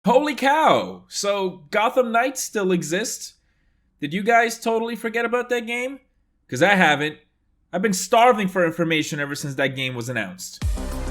Holy cow! So Gotham Knights still exists? Did you guys totally forget about that game? Because I haven't. I've been starving for information ever since that game was announced.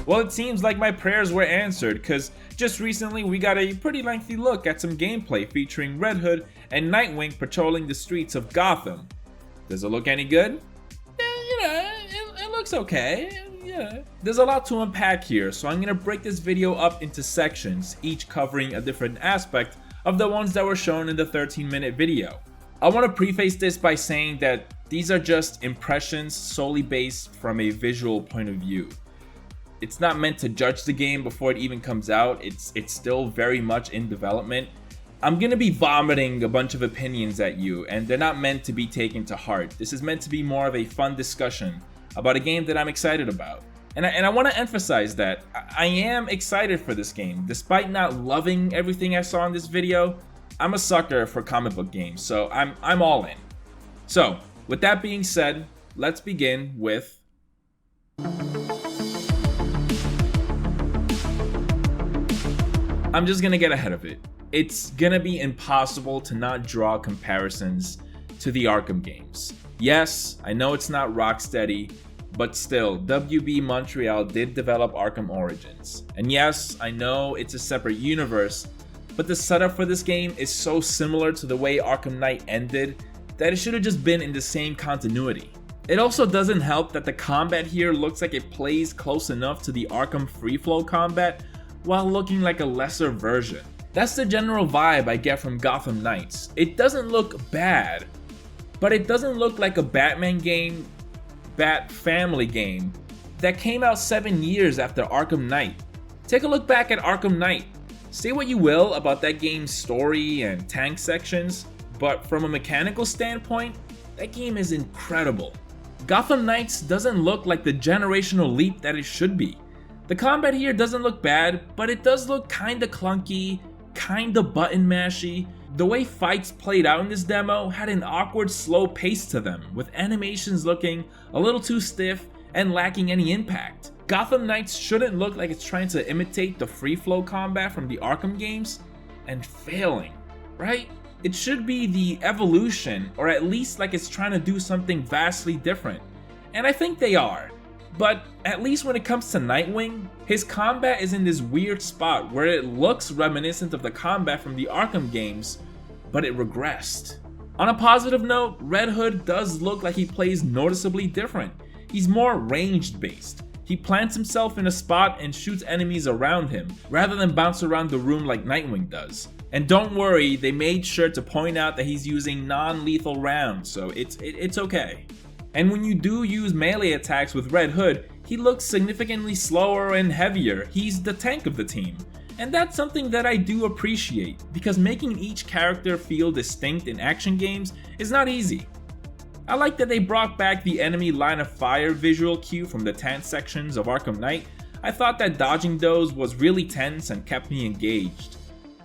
Well, it seems like my prayers were answered, because just recently we got a pretty lengthy look at some gameplay featuring Red Hood and Nightwing patrolling the streets of Gotham. Does it look any good? It looks okay. Yeah. There's a lot to unpack here, so I'm gonna break this video up into sections, each covering a different aspect of the ones that were shown in the 13-minute video. I want to preface this by saying that these are just impressions solely based from a visual point of view. It's not meant to judge the game before it even comes out. It's still very much in development. I'm gonna be vomiting a bunch of opinions at you, and they're not meant to be taken to heart. This is meant to be more of a fun discussion about a game that I'm excited about. And I want to emphasize that I am excited for this game. Despite not loving everything I saw in this video, I'm a sucker for comic book games, so I'm all in. So, with that being said, let's begin with I'm just gonna get ahead of it. It's gonna be impossible to not draw comparisons to the Arkham games. Yes, I know it's not Rocksteady, but still, WB Montreal did develop Arkham Origins. And yes, I know it's a separate universe, but the setup for this game is so similar to the way Arkham Knight ended that it should have just been in the same continuity. It also doesn't help that the combat here looks like it plays close enough to the Arkham free flow combat while looking like a lesser version. That's the general vibe I get from Gotham Knights. It doesn't look bad, but it doesn't look like a Batman game, Bat Family game that came out 7 years after Arkham Knight. Take a look back at Arkham Knight. Say what you will about that game's story and tank sections, but from a mechanical standpoint, that game is incredible. Gotham Knights doesn't look like the generational leap that it should be. The combat here doesn't look bad, but it does look kinda clunky, kinda button mashy. The way fights played out in this demo had an awkward slow pace to them, with animations looking a little too stiff and lacking any impact. Gotham Knights shouldn't look like it's trying to imitate the free flow combat from the Arkham games, and failing, right? It should be the evolution, or at least like it's trying to do something vastly different. And I think they are. But at least when it comes to Nightwing, his combat is in this weird spot where it looks reminiscent of the combat from the Arkham games, but it regressed. On a positive note, Red Hood does look like he plays noticeably different. He's more ranged based. He plants himself in a spot and shoots enemies around him, rather than bounce around the room like Nightwing does. And don't worry, they made sure to point out that he's using non-lethal rounds, so it's okay. And when you do use melee attacks with Red Hood, he looks significantly slower and heavier. He's the tank of the team. And that's something that I do appreciate, because making each character feel distinct in action games is not easy. I like that they brought back the enemy line of fire visual cue from the tank sections of Arkham Knight. I thought that dodging those was really tense and kept me engaged.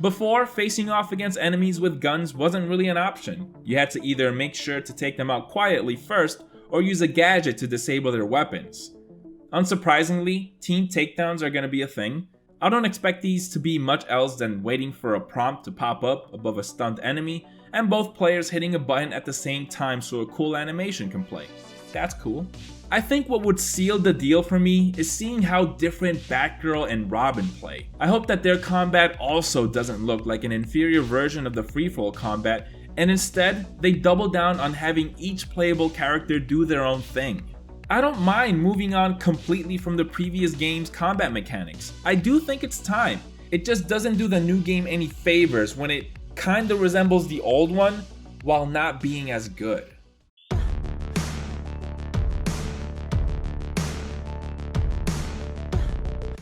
Before, facing off against enemies with guns wasn't really an option. You had to either make sure to take them out quietly first, or use a gadget to disable their weapons. Unsurprisingly, team takedowns are going to be a thing. I don't expect these to be much else than waiting for a prompt to pop up above a stunned enemy, and both players hitting a button at the same time so a cool animation can play. That's cool. I think what would seal the deal for me is seeing how different Batgirl and Robin play. I hope that their combat also doesn't look like an inferior version of the free-for-all combat, and instead, they double down on having each playable character do their own thing. I don't mind moving on completely from the previous game's combat mechanics. I do think it's time. It just doesn't do the new game any favors when it kinda resembles the old one while not being as good.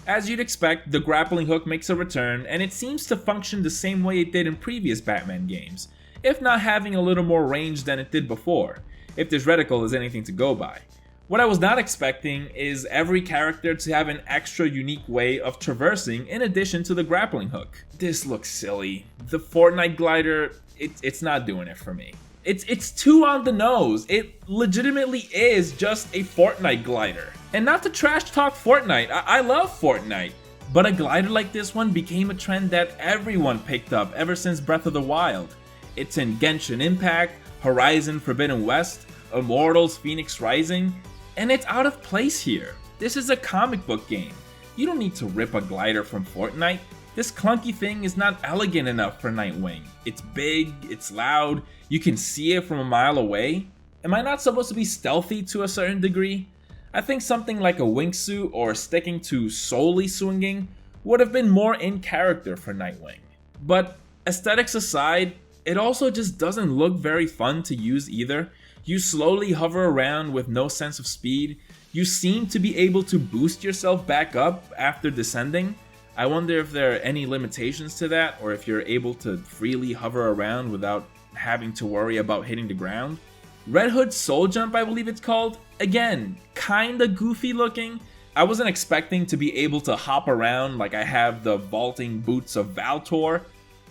As you'd expect, the grappling hook makes a return, and it seems to function the same way it did in previous Batman games, if not having a little more range than it did before, if this reticle is anything to go by. What I was not expecting is every character to have an extra unique way of traversing in addition to the grappling hook. This looks silly. The Fortnite glider, it's not doing it for me. It's too on the nose. It legitimately is just a Fortnite glider. And not to trash talk Fortnite, I love Fortnite. But a glider like this one became a trend that everyone picked up ever since Breath of the Wild. It's in Genshin Impact, Horizon Forbidden West, Immortals Phoenix Rising, and it's out of place here. This is a comic book game. You don't need to rip a glider from Fortnite. This clunky thing is not elegant enough for Nightwing. It's big, it's loud, you can see it from a mile away. Am I not supposed to be stealthy to a certain degree? I think something like a wingsuit or sticking to solely swinging would have been more in character for Nightwing. But aesthetics aside, it also just doesn't look very fun to use either. You slowly hover around with no sense of speed. You seem to be able to boost yourself back up after descending. I wonder if there are any limitations to that, or if you're able to freely hover around without having to worry about hitting the ground. Red Hood's Soul Jump, I believe it's called, again, kinda goofy looking. I wasn't expecting to be able to hop around like I have the vaulting boots of Valtor,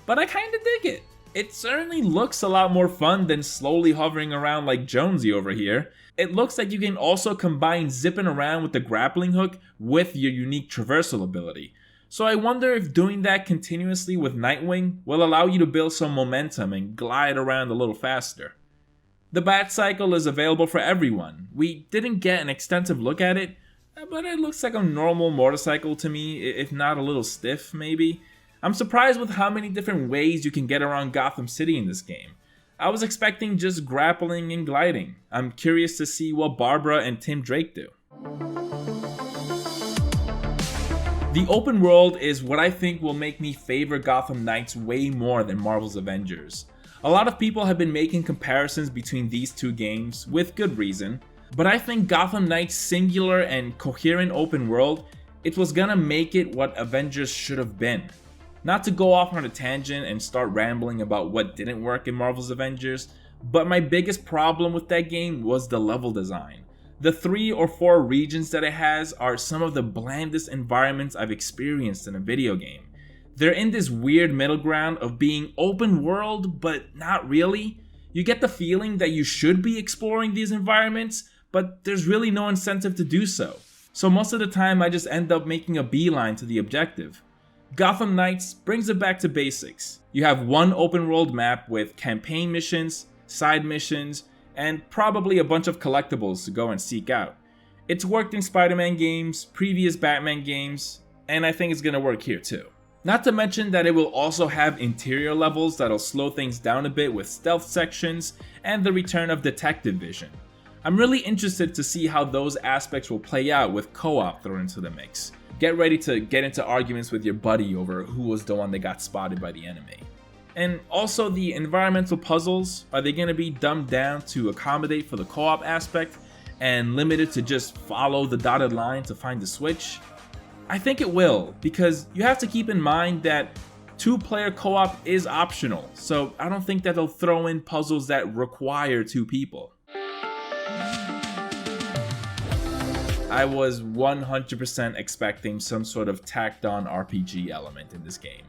but I kinda dig it. It certainly looks a lot more fun than slowly hovering around like Jonesy over here. It looks like you can also combine zipping around with the grappling hook with your unique traversal ability. So I wonder if doing that continuously with Nightwing will allow you to build some momentum and glide around a little faster. The Bat Cycle is available for everyone. We didn't get an extensive look at it, but it looks like a normal motorcycle to me, if not a little stiff maybe. I'm surprised with how many different ways you can get around Gotham City in this game. I was expecting just grappling and gliding. I'm curious to see what Barbara and Tim Drake do. The open world is what I think will make me favor Gotham Knights way more than Marvel's Avengers. A lot of people have been making comparisons between these two games, with good reason, but I think Gotham Knights' singular and coherent open world, it was gonna make it what Avengers should have been. Not to go off on a tangent and start rambling about what didn't work in Marvel's Avengers, but my biggest problem with that game was the level design. The 3 or 4 regions that it has are some of the blandest environments I've experienced in a video game. They're in this weird middle ground of being open world, but not really. You get the feeling that you should be exploring these environments, but there's really no incentive to do so. So most of the time I just end up making a beeline to the objective. Gotham Knights brings it back to basics. You have one open world map with campaign missions, side missions, and probably a bunch of collectibles to go and seek out. It's worked in Spider-Man games, previous Batman games, and I think it's gonna work here too. Not to mention that it will also have interior levels that'll slow things down a bit with stealth sections and the return of detective vision. I'm really interested to see how those aspects will play out with co-op thrown into the mix. Get ready to get into arguments with your buddy over who was the one that got spotted by the enemy. And also the environmental puzzles, are they going to be dumbed down to accommodate for the co-op aspect and limited to just follow the dotted line to find the switch? I think it will, because you have to keep in mind that 2-player co-op is optional, so I don't think that they'll throw in puzzles that require 2 people. I was 100% expecting some sort of tacked on RPG element in this game.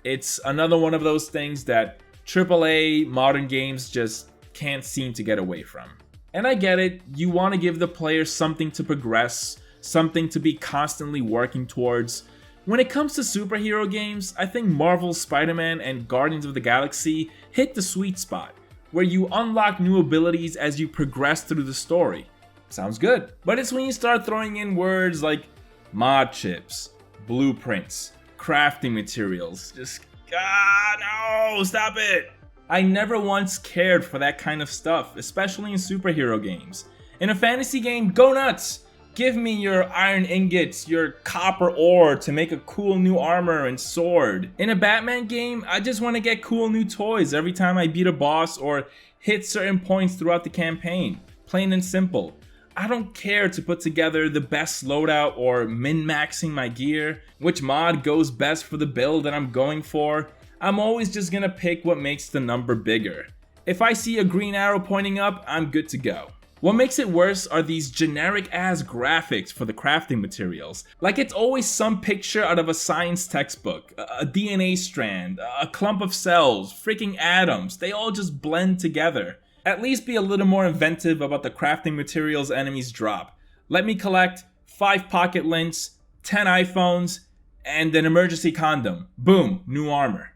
It's another one of those things that AAA modern games just can't seem to get away from. And I get it, you want to give the player something to progress, something to be constantly working towards. When it comes to superhero games, I think Marvel's Spider-Man and Guardians of the Galaxy hit the sweet spot, where you unlock new abilities as you progress through the story. Sounds good. But it's when you start throwing in words like mod chips, blueprints, crafting materials. Just, no, stop it. I never once cared for that kind of stuff, especially in superhero games. In a fantasy game, go nuts. Give me your iron ingots, your copper ore to make a cool new armor and sword. In a Batman game, I just want to get cool new toys every time I beat a boss or hit certain points throughout the campaign. Plain and simple. I don't care to put together the best loadout or min-maxing my gear, which mod goes best for the build that I'm going for. I'm always just gonna pick what makes the number bigger. If I see a green arrow pointing up, I'm good to go. What makes it worse are these generic ass graphics for the crafting materials. Like it's always some picture out of a science textbook, a DNA strand, a clump of cells, freaking atoms, they all just blend together. At least be a little more inventive about the crafting materials enemies drop. Let me collect 5 pocket links, 10 iPhones, and an emergency condom. Boom, new armor.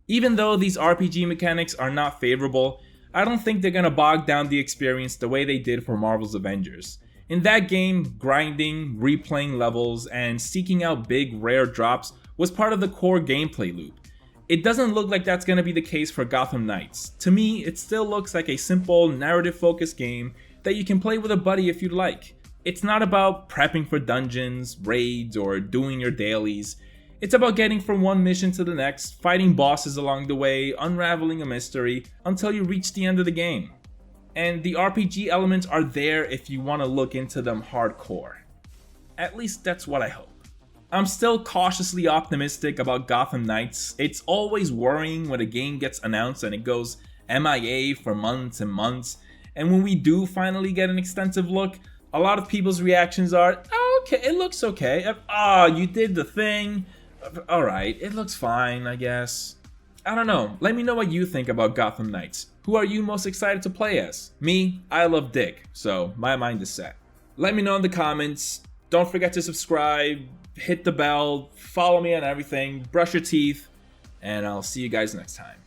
Even though these RPG mechanics are not favorable, I don't think they're gonna bog down the experience the way they did for Marvel's Avengers. In that game, grinding, replaying levels, and seeking out big rare drops was part of the core gameplay loop. It doesn't look like that's gonna be the case for Gotham Knights. To me, it still looks like a simple, narrative-focused game that you can play with a buddy if you'd like. It's not about prepping for dungeons, raids, or doing your dailies. It's about getting from one mission to the next, fighting bosses along the way, unraveling a mystery, until you reach the end of the game. And the RPG elements are there if you want to look into them hardcore. At least that's what I hope. I'm still cautiously optimistic about Gotham Knights. It's always worrying when a game gets announced and it goes MIA for months and months. And when we do finally get an extensive look, a lot of people's reactions are, oh, okay, it looks okay. Ah, you did the thing. Alright, it looks fine, I guess. I don't know, let me know what you think about Gotham Knights. Who are you most excited to play as? Me, I love Dick, so my mind is set. Let me know in the comments. Don't forget to subscribe, hit the bell, follow me on everything, brush your teeth, and I'll see you guys next time.